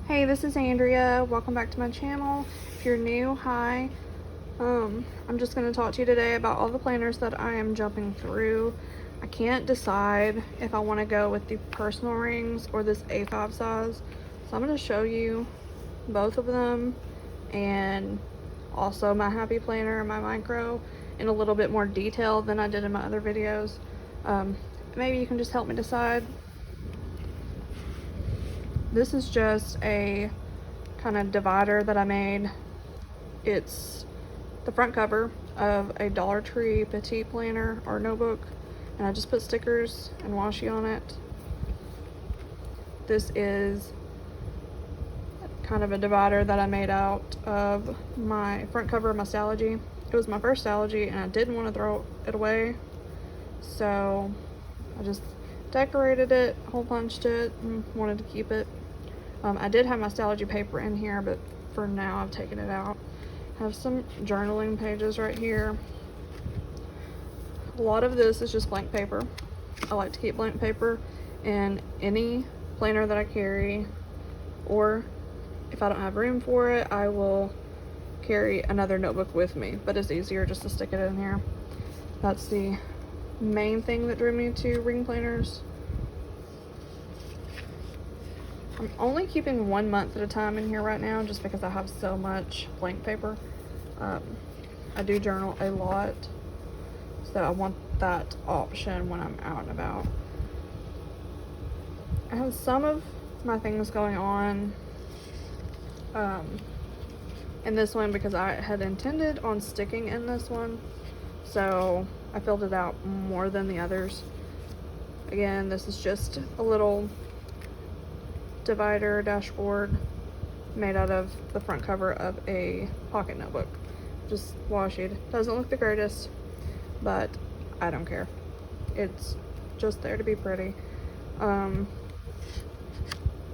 Hey, this is Andrea. Welcome back to my channel. If you're new, hi. I'm just going to talk to you today about all the planners that I am jumping through. I can't decide if I want to go with the personal rings or this A5 size. So I'm going to show you both of them and also my happy planner and my micro in a little bit more detail than I did in my other videos. Maybe you can just help me decide. This is just a kind of divider that I made. It's the front cover of a Dollar Tree petite planner or notebook, and I just put stickers and washi on it. This is kind of a divider that I made out of my front cover of my Stalogy. It was my first Stalogy and I didn't want to throw it away, so I just decorated it, hole punched it, and wanted to keep it. I did have my Stalogy paper in here, but for now I've taken it out. I have some journaling pages right here. A lot of this is just blank paper. I like to keep blank paper in any planner that I carry, or if I don't have room for it, I will carry another notebook with me, but it's easier just to stick it in here. That's the main thing that drew me to ring planners. I'm only keeping 1 month at a time in here right now just because I have so much blank paper. I do journal a lot, so I want that option when I'm out and about. I have some of my things going on in this one because I had intended on sticking in this one, so I filled it out more than the others. Again, this is just a little divider dashboard made out of the front cover of a pocket notebook. Just washi. Doesn't look the greatest, but I don't care. It's just there to be pretty. I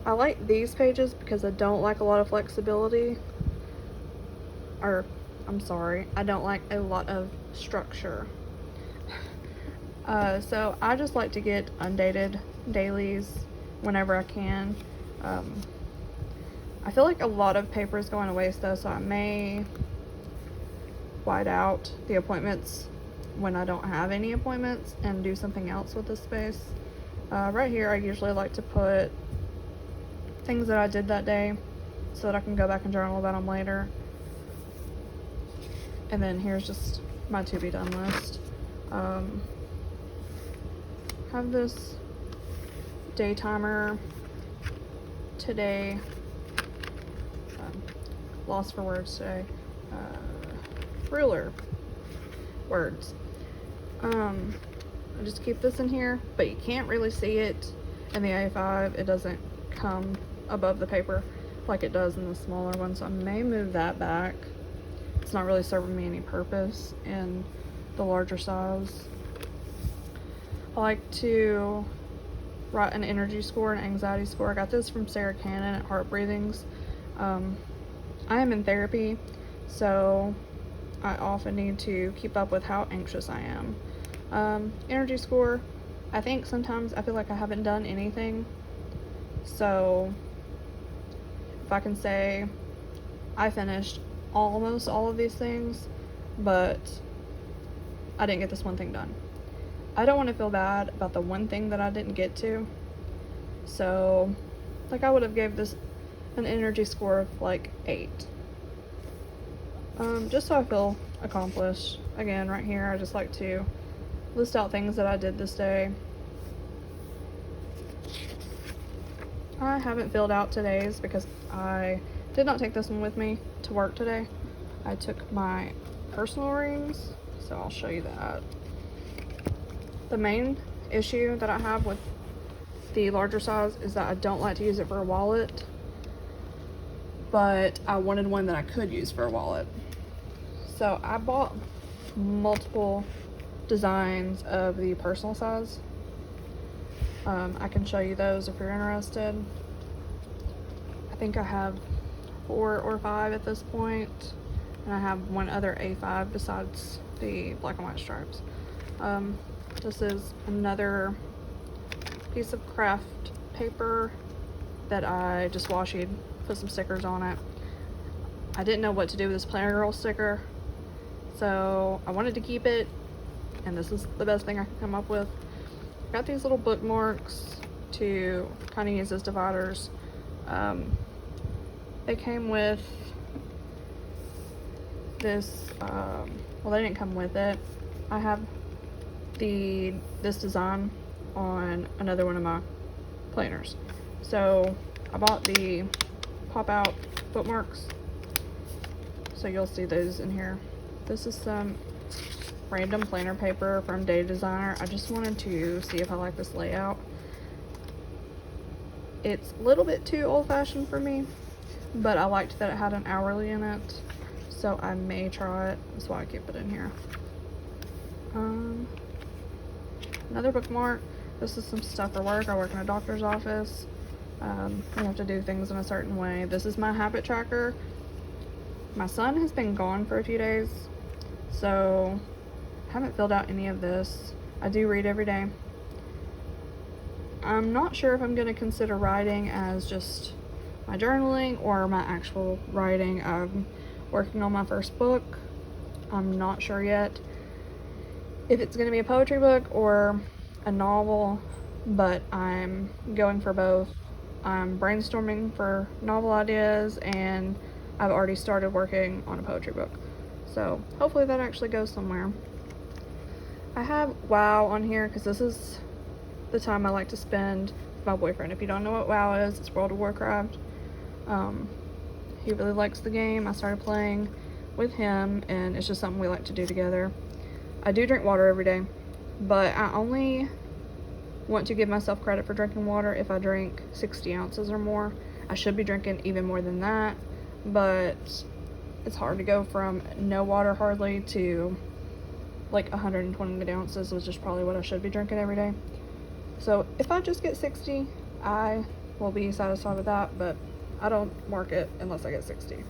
like these pages because I don't like a lot of flexibility, or I'm sorry, I don't like a lot of structure. So I just like to get undated dailies whenever I can. I feel like a lot of paper is going to waste though, so I may white out the appointments when I don't have any appointments and do something else with this space. Right here I usually like to put things that I did that day so that I can go back and journal about them later. And then here's just my to be done list. Have this day timer today, lost for words today, ruler words. I just keep this in here, but you can't really see it in the A5. It doesn't come above the paper like it does in the smaller one, so I may move that back. It's not really serving me any purpose in the larger size. I like to write an energy score, an anxiety score. I got this from Sarah Cannon at Heart Breathings. I am in therapy, so I often need to keep up with how anxious I am. Energy score, I think sometimes I feel like I haven't done anything, so if I can say I finished almost all of these things, but I didn't get this one thing done, I don't want to feel bad about the one thing that I didn't get to. So like I would have gave this an energy score of like 8, just so I feel accomplished. Again, right here I just like to list out things that I did this day. I haven't filled out today's because I did not take this one with me to work today. I took my personal rings, so I'll show you that. The main issue that I have with the larger size is that I don't like to use it for a wallet, but I wanted one that I could use for a wallet. So I bought multiple designs of the personal size. I can show you those if you're interested. I think I have 4 or 5 at this point, and I have one other A5 besides the black and white stripes. This is another piece of craft paper that I just washi, put some stickers on it. I didn't know what to do with this Planner Girl sticker, so I wanted to keep it, and this is the best thing I could come up with. Got these little bookmarks to kind of use as dividers. They came with this, well, they didn't come with it. I have this design on another one of my planners. So I bought the pop-out bookmarks. So you'll see those in here. This is some random planner paper from Day Designer. I just wanted to see if I like this layout. It's a little bit too old-fashioned for me, but I liked that it had an hourly in it, so I may try it. That's why I keep it in here. Another bookmark. This is some stuff for work. I work in a doctor's office. We have to do things in a certain way. This is my habit tracker. My son has been gone for a few days, so I haven't filled out any of this. I do read every day. I'm not sure if I'm going to consider writing as just my journaling or my actual writing. I'm working on my first book. I'm not sure yet if it's going to be a poetry book or a novel, but I'm going for both. I'm brainstorming for novel ideas, and I've already started working on a poetry book. So hopefully that actually goes somewhere. I have WoW on here because this is the time I like to spend with my boyfriend. If you don't know what WoW is, it's World of Warcraft. He really likes the game. I started playing with him, and it's just something we like to do together. I do drink water every day, but I only want to give myself credit for drinking water if I drink 60 ounces or more. I should be drinking even more than that, but it's hard to go from no water hardly to like 120 ounces, which is probably what I should be drinking every day. So if I just get 60, I will be satisfied with that, but I don't mark it unless I get 60.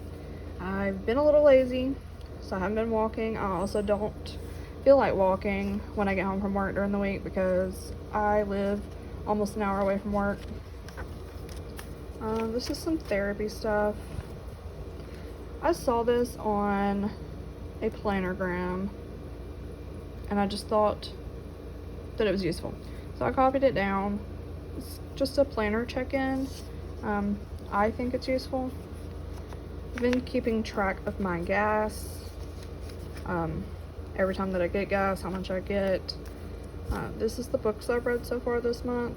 I've been a little lazy, so I haven't been walking. I also don't feel like walking when I get home from work during the week because I live almost an hour away from work. This is some therapy stuff. I saw this on a Plannergram, and I just thought that it was useful. So I copied it down. It's just a planner check-in. I think it's useful. I've been keeping track of my gas. Every time that I get gas, how much I get. This is the books I've read so far this month.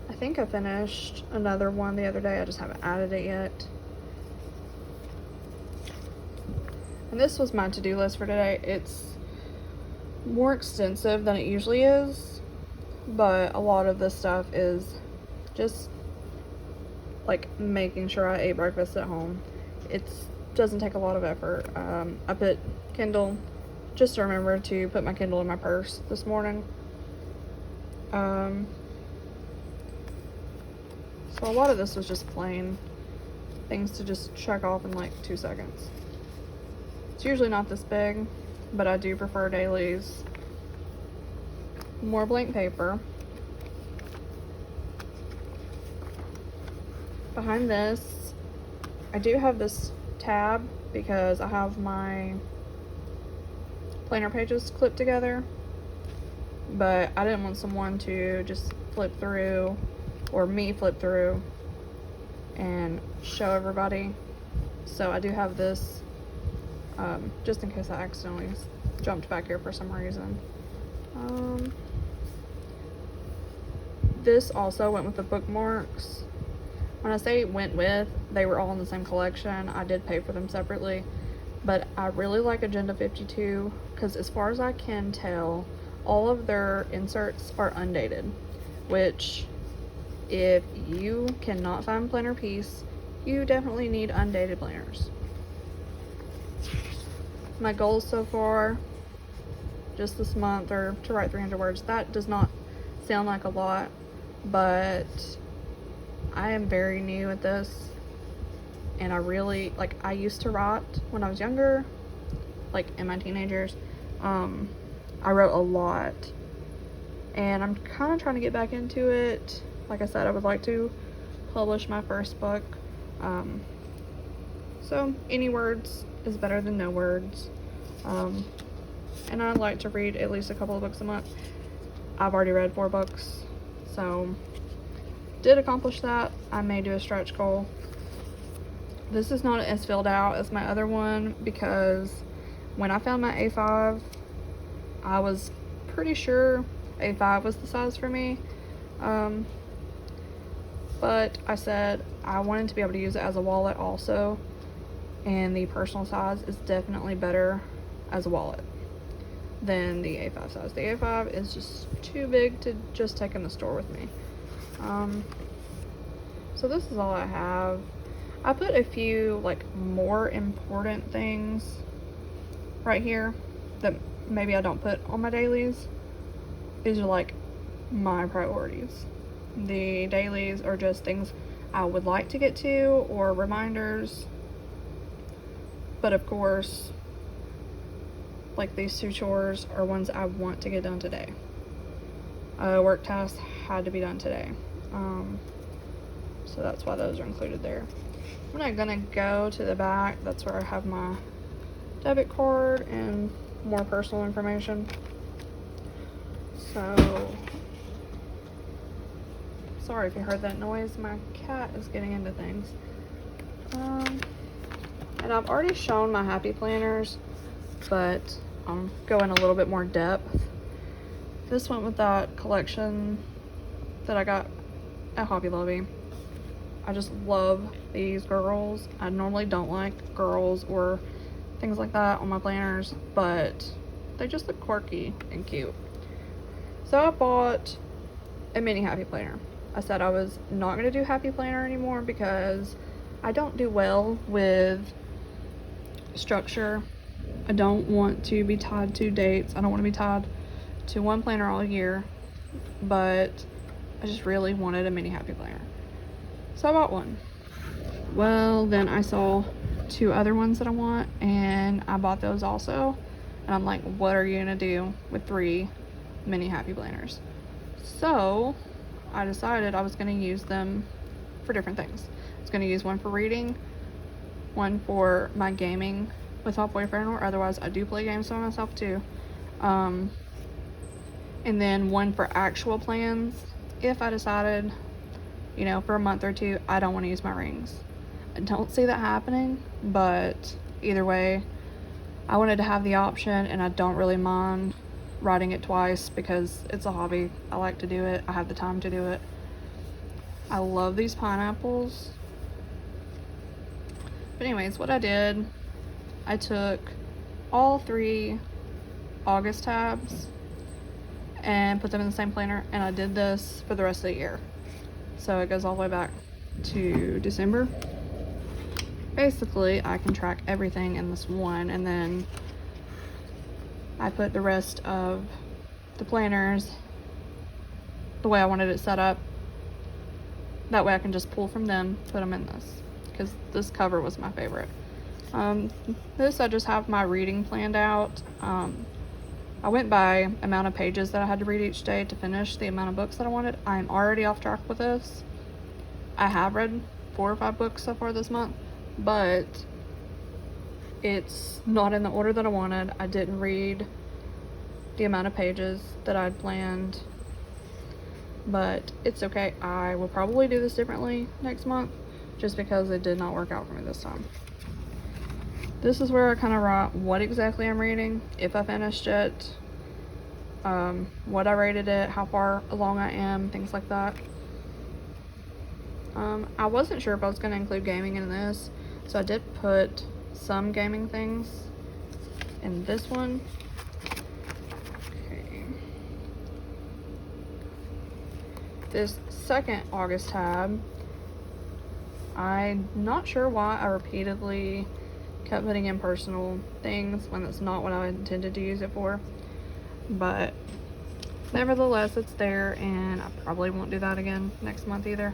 I think I finished another one the other day. I just haven't added it yet. And this was my to-do list for today. It's more extensive than it usually is, but a lot of this stuff is just like making sure I ate breakfast at home. It doesn't take a lot of effort. I put Kindle, just to remember to put my Kindle in my purse this morning. So a lot of this was just plain things to just check off in like 2 seconds. It's usually not this big, but I do prefer dailies. More blank paper. Behind this, I do have this tab because I have my planner pages clipped together, but I didn't want someone to just flip through, or me flip through and show everybody. So I do have this just in case I accidentally jumped back here for some reason. This also went with the bookmarks. When I say went with, they were all in the same collection. I did pay for them separately, but I really like Agenda 52 because as far as I can tell, all of their inserts are undated, which if you cannot find planner piece, you definitely need undated planners. My goals so far, just this month, are to write 300 words. That does not sound like a lot, but I am very new at this, and I really, like, I used to write when I was younger, like in my teenagers. I wrote a lot, and I'm kind of trying to get back into it. Like I said, I would like to publish my first book. So any words is better than no words. And I like to read at least a couple of books a month. I've already read 4 books, so did accomplish that. I may do a stretch goal. This is not as filled out as my other one because when I found my A5, I was pretty sure A5 was the size for me. But I said I wanted to be able to use it as a wallet also, and the personal size is definitely better as a wallet than the A5 size. The A5 is just too big to just take in the store with me. So this is all I have. I put a few like more important things right here that maybe I don't put on my dailies. These are like my priorities. The dailies are just things I would like to get to or reminders. But of course, like these 2 chores are ones I want to get done today. Work tasks had to be done today. So that's why those are included there. I'm not gonna go to the back. That's where I have my debit card and more personal information. So, sorry if you heard that noise. My cat is getting into things. And I've already shown my happy planners, but I'm going a little bit more depth. This went with that collection that I got at Hobby Lobby. I just love these girls. I normally don't like girls or things like that on my planners, but they just look quirky and cute. So I bought a mini happy planner. I said I was not going to do happy planner anymore because I don't do well with structure. I don't want to be tied to dates. I don't want to be tied to one planner all year, but I just really wanted a mini happy planner. So I bought one. Well, then I saw 2 other ones that I want, and I bought those also. And I'm like, what are you gonna do with 3 mini happy planners? So I decided I was gonna use them for different things. I was gonna use one for reading, one for my gaming with my boyfriend, or otherwise I do play games by myself too. And then one for actual plans if I decided, you know, for a month or 2 I don't want to use my rings. I don't see that happening, but either way, I wanted to have the option, and I don't really mind writing it twice because it's a hobby. I like to do it. I have the time to do it. I love these pineapples. But anyways, what I did, I took all 3 August tabs and put them in the same planner, and I did this for the rest of the year. So it goes all the way back to December. Basically, I can track everything in this one, and then I put the rest of the planners the way I wanted it set up. That way I can just pull from them, put them in this, because this cover was my favorite. This, I just have my reading planned out. I went by amount of pages that I had to read each day to finish the amount of books that I wanted. I'm already off track with this. I have read 4 or 5 books so far this month, but it's not in the order that I wanted. I didn't read the amount of pages that I'd planned, but it's okay. I will probably do this differently next month just because it did not work out for me this time. This is where I kind of write what exactly I'm reading, if I finished it, what I rated it, how far along I am, things like that. I wasn't sure if I was going to include gaming in this, so I did put some gaming things in this one. Okay. This second August tab, I'm not sure why I repeatedly kept putting in personal things when that's not what I intended to use it for, but nevertheless it's there, and I probably won't do that again next month either.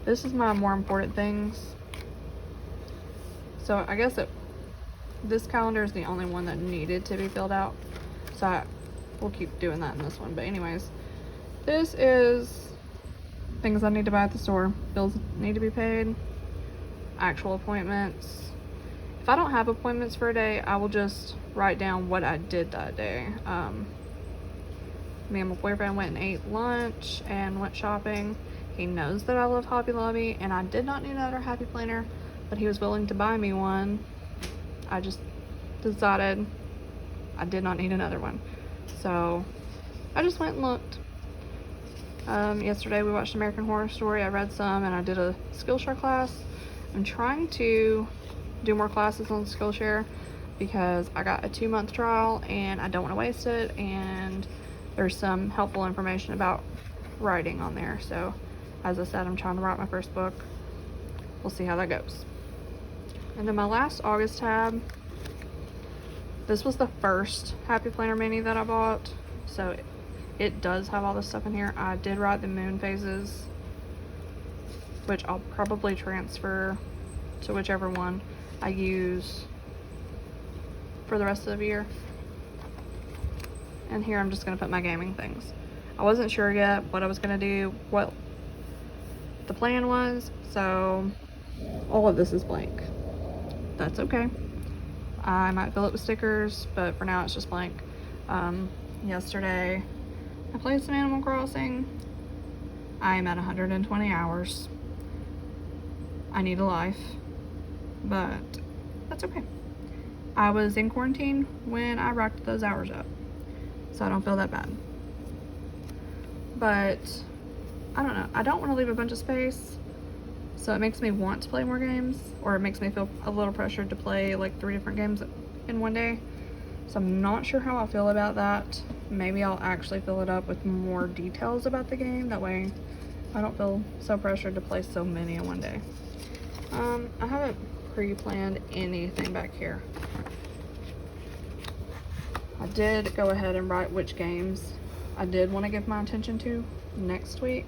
This is my more important things, so I guess this calendar is the only one that needed to be filled out, so we'll keep doing that in this one. But anyways, this is things I need to buy at the store, bills need to be paid, actual appointments. If I don't have appointments for a day, I will just write down what I did that day. Me and my boyfriend went and ate lunch and went shopping. He knows that I love Hobby Lobby, and I did not need another Happy Planner, but he was willing to buy me one. I just decided I did not need another one. So I just went and looked. Yesterday we watched American Horror Story. I read some, and I did a Skillshare class. I'm trying to do more classes on Skillshare because I got a 2-month trial and I don't want to waste it, and there's some helpful information about writing on there. So as I said, I'm trying to write my first book. We'll see how that goes. And then my last August tab, this was the first Happy Planner mini that I bought, so it does have all this stuff in here. I did write the moon phases, which I'll probably transfer to whichever one I use for the rest of the year. And here I'm just gonna put my gaming things. I wasn't sure yet what I was gonna do, what the plan was, so all of this is blank. That's okay. I might fill it with stickers, but for now it's just blank. Yesterday I played some Animal Crossing. I'm at 120 hours. I need a life, but that's okay. I was in quarantine when I racked those hours up, so I don't feel that bad. But I don't know, I don't want to leave a bunch of space, so it makes me want to play more games, or it makes me feel a little pressured to play like 3 different games in one day. So I'm not sure how I feel about that. Maybe I'll actually fill it up with more details about the game, that way I don't feel so pressured to play so many in one day. I haven't pre-planned anything back here. I did go ahead and write which games I did want to give my attention to next week.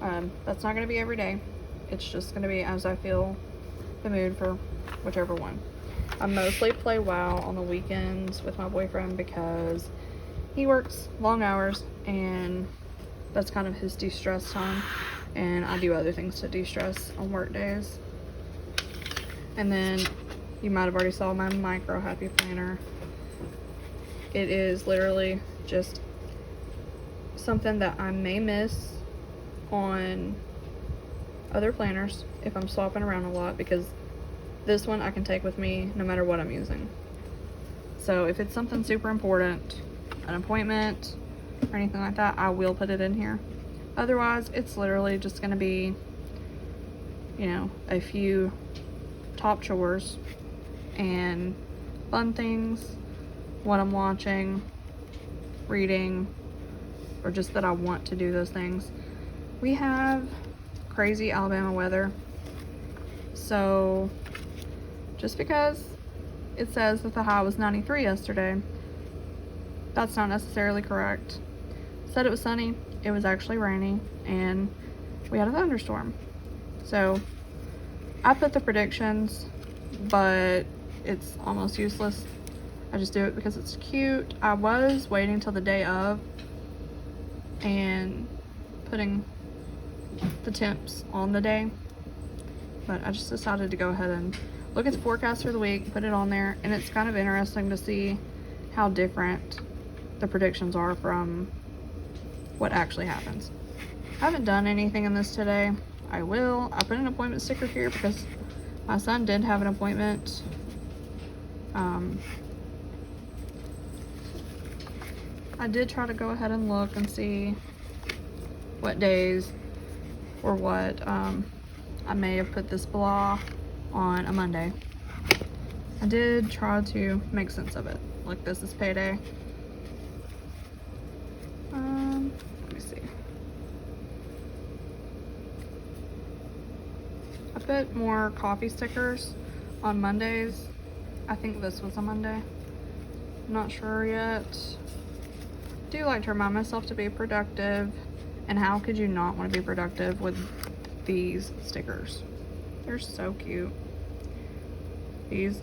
That's not going to be every day. It's just going to be as I feel the mood for whichever one. I mostly play WoW on the weekends with my boyfriend because he works long hours and that's kind of his de-stress time, and I do other things to de-stress on work days. And then you might have already saw my micro Happy Planner. It is literally just something that I may miss on other planners if I'm swapping around a lot, because this one I can take with me no matter what I'm using. So if it's something super important, an appointment or anything like that, I will put it in here. Otherwise, it's literally just going to be, you know, a few top chores and fun things, what I'm watching, reading, or just that I want to do those things. We have crazy Alabama weather, so just because it says that the high was 93 yesterday, that's not necessarily correct. It said it was sunny, it was actually rainy, and we had a thunderstorm. So I put the predictions, but it's almost useless. I just do it because it's cute. I was waiting till the day of and putting the temps on the day, but I just decided to go ahead and look at the forecast for the week, put it on there, and it's kind of interesting to see how different the predictions are from what actually happens. I haven't done anything in this today. I will. I put an appointment sticker here because my son did have an appointment. I did try to go ahead and look and see what days or what. I may have put this blah on a Monday. I did try to make sense of it. Like, this is payday. Let me see. I put more coffee stickers on Mondays. I think this was a Monday. I'm not sure yet. I do like to remind myself to be productive, and how could you not want to be productive with these stickers? They're so cute. These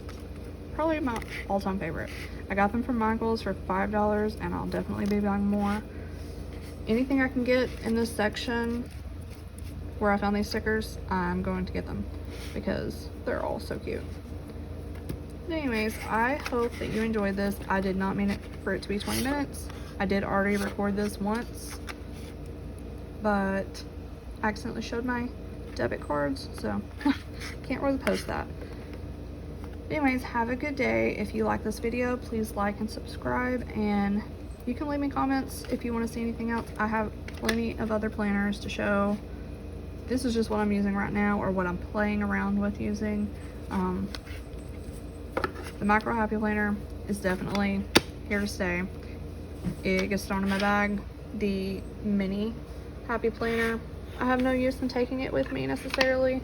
probably my all-time favorite. I got them from Michael's for $5, and I'll definitely be buying more. Anything I can get in this section where I found these stickers, I'm going to get them because they're all so cute. Anyways, I hope that you enjoyed this. I did not mean it for it to be 20 minutes. I did already record this once, but I accidentally showed my debit cards, so can't really post that. Anyways, have a good day. If you like this video, please like and subscribe, and you can leave me comments if you want to see anything else. I have plenty of other planners to show. This is just what I'm using right now, or what I'm playing around with using. The Micro Happy Planner is definitely here to stay. It gets thrown in my bag. The Mini Happy Planner, I have no use in taking it with me necessarily,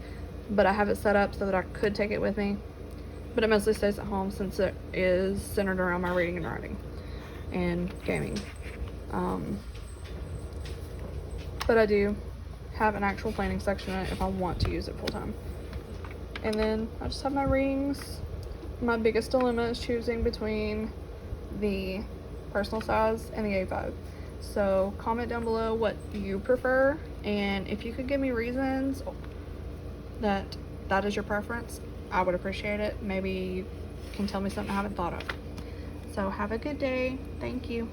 but I have it set up so that I could take it with me. But it mostly stays at home since it is centered around my reading and writing and gaming. But I do have an actual planning section in it if I want to use it full time. And then I just have my rings. My biggest dilemma is choosing between the personal size and the A5. So comment down below what you prefer, and if you could give me reasons that is your preference, I would appreciate it. Maybe you can tell me something I haven't thought of. So have a good day. Thank you.